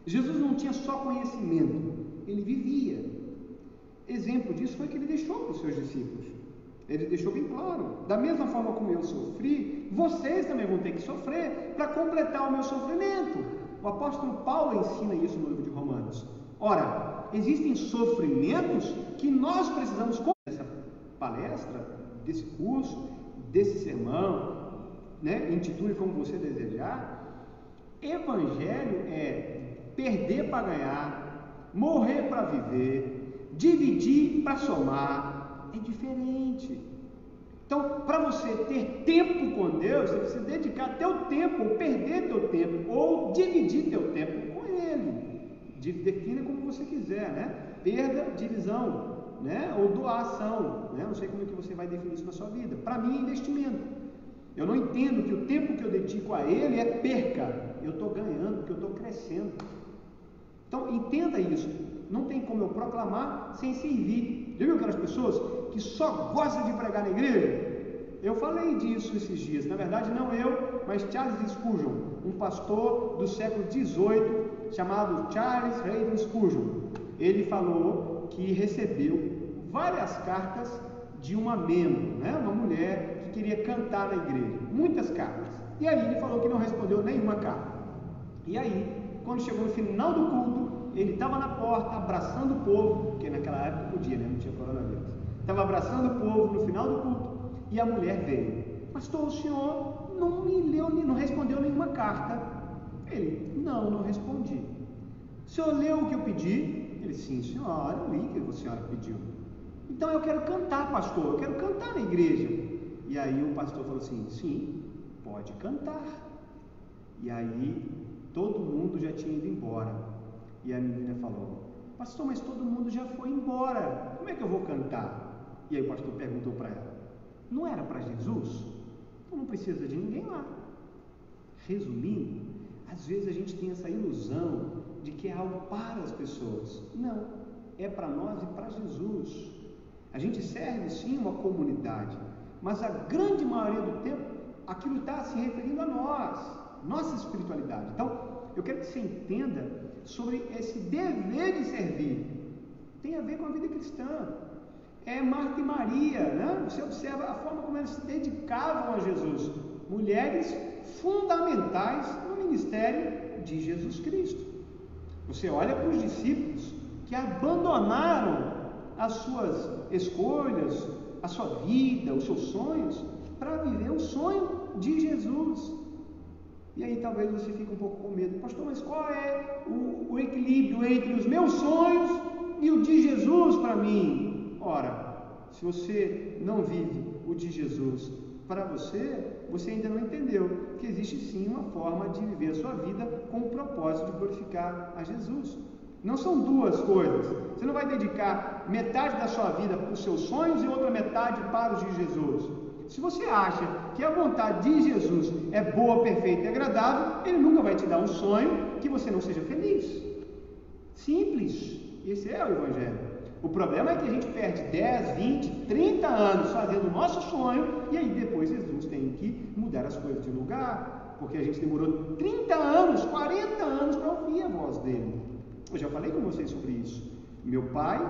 Jesus não tinha só conhecimento, ele vivia. Exemplo disso foi que ele deixou para os seus discípulos. Ele deixou bem claro: da mesma forma como eu sofri, vocês também vão ter que sofrer para completar o meu sofrimento. O apóstolo Paulo ensina isso no livro de Romanos. Ora, existem sofrimentos que nós precisamos, dessa palestra, desse curso, desse sermão, né? Intitule como você desejar. Evangelho é perder para ganhar, morrer para viver, dividir para somar. É diferente. Então, para você ter tempo com Deus, você precisa dedicar teu tempo, ou perder teu tempo, ou dividir teu tempo com Ele. Defina como você quiser, né? Perda, divisão, né? Ou doação, né? Não sei como é que você vai definir isso na sua vida. Para mim é investimento. Eu não entendo que o tempo que eu dedico a Ele é perca. Eu estou ganhando, porque eu estou crescendo. Então, entenda isso. Não tem como eu proclamar sem servir. Já viu aquelas pessoas que só gostam de pregar na igreja? Eu falei disso esses dias. Na verdade, não eu, mas Charles Spurgeon, um pastor do século XVIII, chamado Charles Haddon Spurgeon. Ele falou que recebeu várias cartas de uma membro, né? Uma mulher que queria cantar na igreja. Muitas cartas. E aí ele falou que não respondeu nenhuma carta. E aí, quando chegou no final do culto, ele estava na porta abraçando o povo, porque naquela época podia, né? Não tinha coronavírus. Estava abraçando o povo no final do culto e a mulher veio. Pastor, o senhor não me leu, não respondeu nenhuma carta. Ele, não respondi. O senhor leu o que eu pedi? Ele, sim, senhora, eu li o que a senhora pediu. Então eu quero cantar, pastor, eu quero cantar na igreja. E aí o pastor falou assim, sim, pode cantar. E aí todo mundo já tinha ido embora. E a menina falou, pastor, mas todo mundo já foi embora, como é que eu vou cantar? E aí o pastor perguntou para ela, não era para Jesus? Então não precisa de ninguém lá. Resumindo, às vezes a gente tem essa ilusão de que é algo para as pessoas. Não, é para nós e para Jesus. A gente serve sim uma comunidade, mas a grande maioria do tempo aquilo está se referindo a nós, nossa espiritualidade. Então, eu quero que você entenda sobre esse dever de servir. Tem a ver com a vida cristã. É Marta e Maria, né? Você observa a forma como elas se dedicavam a Jesus. Mulheres fundamentais no ministério de Jesus Cristo. Você olha para os discípulos que abandonaram as suas escolhas, a sua vida, os seus sonhos, para viver o sonho de Jesus. E aí talvez você fique um pouco com medo, pastor, mas qual é o equilíbrio entre os meus sonhos e o de Jesus para mim? Ora, se você não vive o de Jesus para você, você ainda não entendeu que existe sim uma forma de viver a sua vida com o propósito de glorificar a Jesus. Não são duas coisas. Você não vai dedicar metade da sua vida para os seus sonhos e outra metade para os de Jesus. Se você acha que a vontade de Jesus é boa, perfeita e agradável, Ele nunca vai te dar um sonho que você não seja feliz. Simples. Esse é o Evangelho. O problema é que a gente perde 10, 20, 30 anos fazendo o nosso sonho e aí depois Jesus tem que mudar as coisas de lugar, porque a gente demorou 30 anos, 40 anos para ouvir a voz dele. Eu já falei com vocês sobre isso. Meu pai,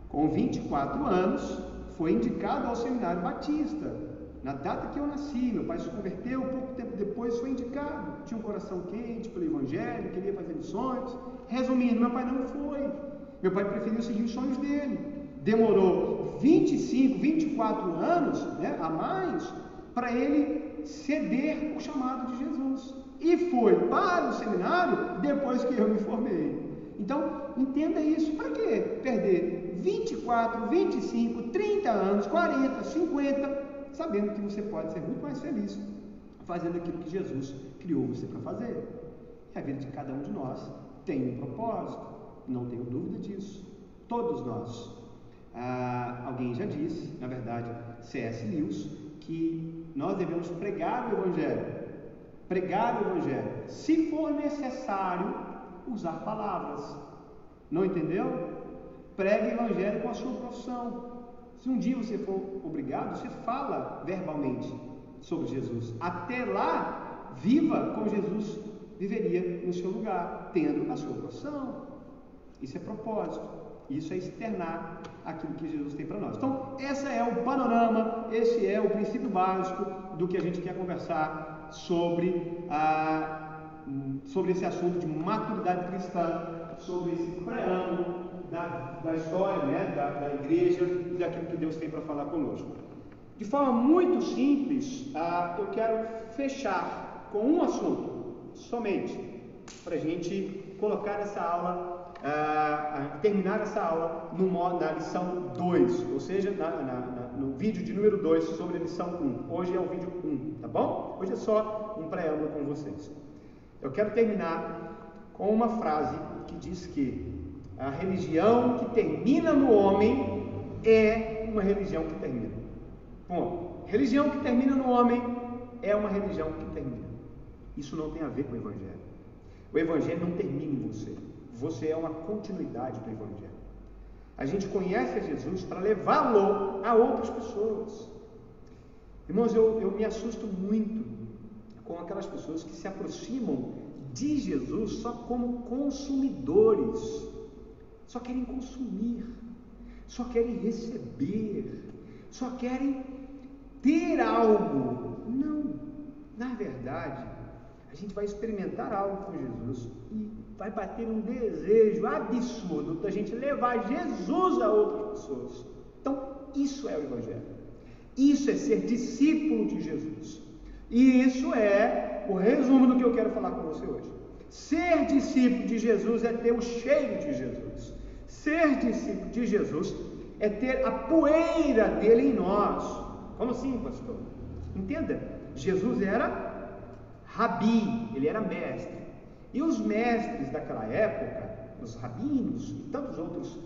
com 24 anos, foi indicado ao Seminário Batista. Na data que eu nasci, meu pai se converteu, pouco tempo depois foi indicado. Tinha um coração quente pelo Evangelho, queria fazer missões. Resumindo, meu pai não foi. Meu pai preferiu seguir os sonhos dele. Demorou 25, 24 anos, né, a mais, para ele ceder o chamado de Jesus. E foi para o seminário depois que eu me formei. Então, entenda isso. Para que perder 24, 25, 30 anos, 40, 50, sabendo que você pode ser muito mais feliz fazendo aquilo que Jesus criou você para fazer? E a vida de cada um de nós tem um propósito, não tenho dúvida disso. Todos nós. Alguém já disse, na verdade, C.S. Lewis, que nós devemos pregar o Evangelho. Pregar o Evangelho. Se for necessário, usar palavras. Não entendeu? Pregue o Evangelho com a sua profissão. Se um dia você for obrigado, você fala verbalmente sobre Jesus. Até lá, viva como Jesus viveria no seu lugar, tendo a sua profissão. Isso é propósito. Isso é externar aquilo que Jesus tem para nós. Então, esse é o panorama, esse é o princípio básico do que a gente quer conversar sobre sobre esse assunto de maturidade cristã, sobre esse preâmbulo da história, né, da igreja e daquilo que Deus tem para falar conosco. De forma muito simples, eu quero fechar com um assunto, somente, para a gente colocar essa aula, terminar essa aula na lição 2, ou seja, no vídeo de número 2 sobre a lição 1. Hoje é o vídeo 1, tá bom? Hoje é só um preâmbulo com vocês. Eu quero terminar com uma frase que diz que a religião que termina no homem é uma religião que termina. Bom, religião que termina no homem é uma religião que termina. Isso não tem a ver com o Evangelho. O Evangelho não termina em você. Você é uma continuidade do Evangelho. A gente conhece a Jesus para levá-lo a outras pessoas. Irmãos, eu me assusto muito com aquelas pessoas que se aproximam de Jesus só como consumidores. Só querem consumir, só querem receber, só querem ter algo. Não, na verdade, a gente vai experimentar algo com Jesus e vai bater um desejo absurdo da gente levar Jesus a outras pessoas. Então, isso é o Evangelho. Isso é ser discípulo de Jesus. E isso é o resumo do que eu quero falar com você hoje. Ser discípulo de Jesus é ter o cheiro de Jesus. Ser discípulo de Jesus é ter a poeira dele em nós. Como assim, pastor? Entenda, Jesus era rabi, ele era mestre. E os mestres daquela época, os rabinos e tantos outros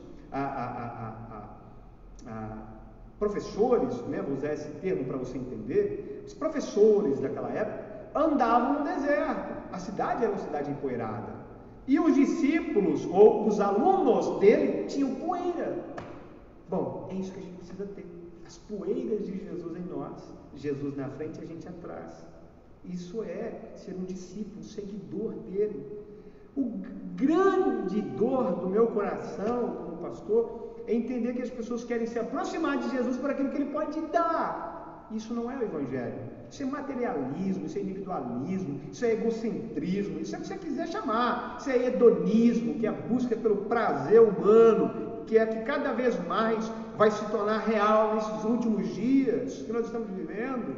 professores, né, vou usar esse termo para você entender, os professores daquela época andavam no deserto. A cidade era uma cidade empoeirada. E os discípulos, ou os alunos dele, tinham poeira. Bom, é isso que a gente precisa ter. As poeiras de Jesus em nós. Jesus na frente e a gente atrás. Isso é ser um discípulo, um seguidor dele. O grande dor do meu coração, como pastor, é entender que as pessoas querem se aproximar de Jesus por aquilo que ele pode dar. Isso não é o Evangelho. Isso é materialismo, isso é individualismo, isso é egocentrismo, isso é o que você quiser chamar. Isso é hedonismo, que é a busca pelo prazer humano, que é que cada vez mais vai se tornar real nesses últimos dias que nós estamos vivendo.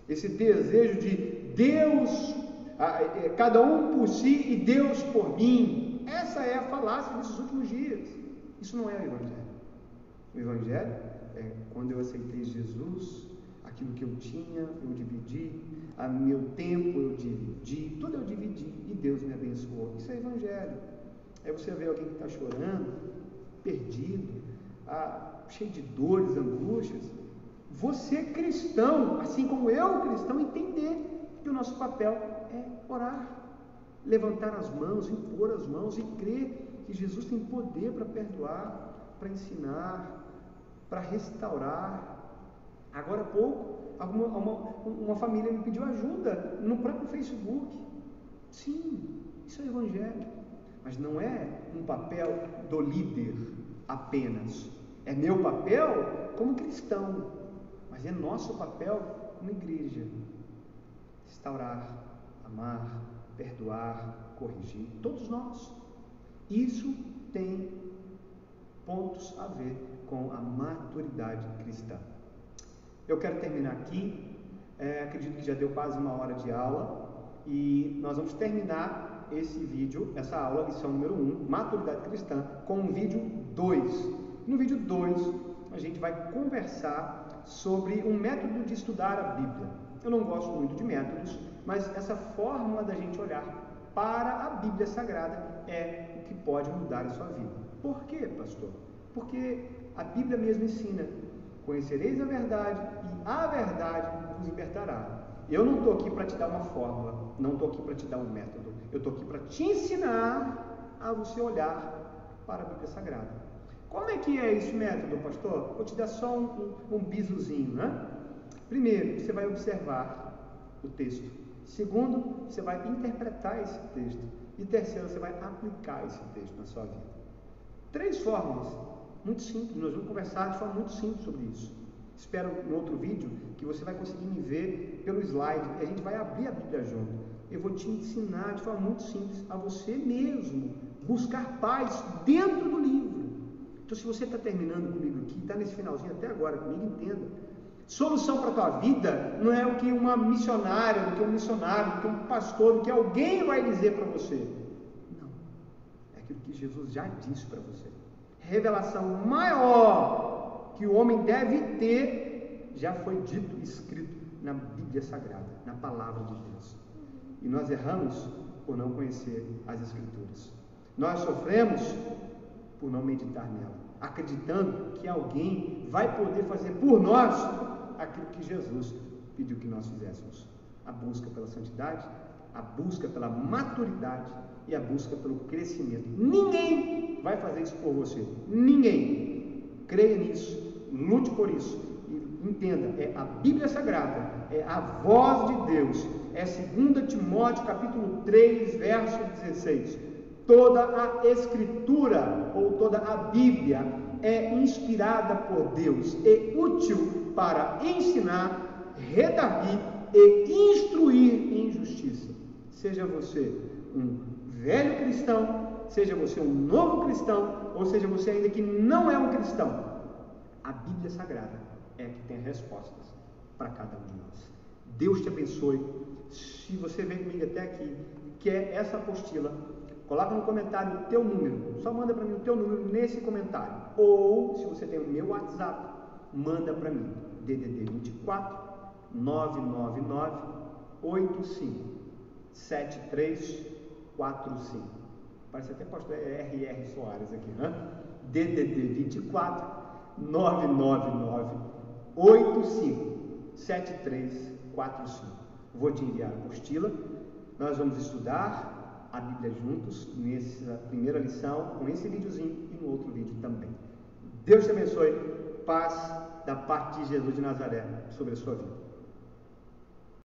Esse desejo de Deus, cada um por si e Deus por mim. Essa é a falácia desses últimos dias. Isso não é o Evangelho. O Evangelho é quando eu aceitei Jesus, aquilo que eu tinha, eu dividi, a meu tempo eu dividi, tudo eu dividi e Deus me abençoou. Isso é Evangelho. Aí você vê alguém que está chorando, perdido, cheio de dores, angústias. Você cristão, assim como eu cristão, entender que o nosso papel é orar, levantar as mãos, impor as mãos e crer que Jesus tem poder para perdoar, para ensinar, para restaurar. Agora há pouco, uma família me pediu ajuda no próprio Facebook. Sim, isso é Evangelho. Mas não é um papel do líder apenas. É meu papel como cristão. Mas é nosso papel como igreja. Restaurar, amar, perdoar, corrigir. Todos nós. Isso tem pontos a ver com a maturidade cristã. Eu quero terminar aqui, acredito que já deu quase 1 hora de aula, e nós vamos terminar esse vídeo, essa aula, lição número 1, maturidade cristã, com o vídeo 2. No vídeo 2, a gente vai conversar sobre um método de estudar a Bíblia. Eu não gosto muito de métodos, mas essa fórmula da gente olhar para a Bíblia Sagrada é o que pode mudar a sua vida. Por quê, pastor? Porque a Bíblia mesmo ensina: conhecereis a verdade e a verdade vos libertará. Eu não estou aqui para te dar uma fórmula, não estou aqui para te dar um método. Eu estou aqui para te ensinar a você olhar para a Bíblia Sagrada. Como é que é esse método, pastor? Vou te dar só um bizuzinho, né? Primeiro, você vai observar o texto. Segundo, você vai interpretar esse texto. E terceiro, você vai aplicar esse texto na sua vida. 3 fórmulas, muito simples. Nós vamos conversar de forma muito simples sobre isso. Espero no outro vídeo que você vai conseguir me ver pelo slide. E a gente vai abrir a Bíblia junto. Eu vou te ensinar de forma muito simples a você mesmo buscar paz dentro do livro. Então, se você está terminando comigo aqui, está nesse finalzinho até agora comigo, entenda. Solução para a tua vida não é o que uma missionária, o que um missionário, o que um pastor, o que alguém vai dizer para você. Não. É aquilo que Jesus já disse para você. Revelação maior que o homem deve ter já foi dito e escrito na Bíblia Sagrada, na Palavra de Deus. E nós erramos por não conhecer as Escrituras. Nós sofremos por não meditar nela, acreditando que alguém vai poder fazer por nós aquilo que Jesus pediu que nós fizéssemos. A busca pela santidade, a busca pela maturidade e a busca pelo crescimento. Ninguém vai fazer isso por você. Ninguém. Creia nisso, lute por isso. E entenda, é a Bíblia Sagrada, é a voz de Deus. É 2 Timóteo capítulo 3, verso 16. Toda a Escritura, ou toda a Bíblia, é inspirada por Deus e útil para ensinar, redarguir e instruir em justiça. Seja você um velho cristão, seja você um novo cristão, ou seja você ainda que não é um cristão, a Bíblia Sagrada é a que tem respostas para cada um de nós. Deus te abençoe. Se você veio comigo até aqui, quer essa apostila, coloca no comentário o teu número, só manda para mim o teu número nesse comentário, ou se você tem o meu WhatsApp, manda para mim, DDD 24 999 85 7345. Parece até pastor R.R. Soares aqui, né? DDD 24 999 85 7345. Vou te enviar a apostila. Nós vamos estudar a Bíblia juntos nessa primeira lição, com esse videozinho e no outro vídeo também. Deus te abençoe. Paz da parte de Jesus de Nazaré sobre a sua vida.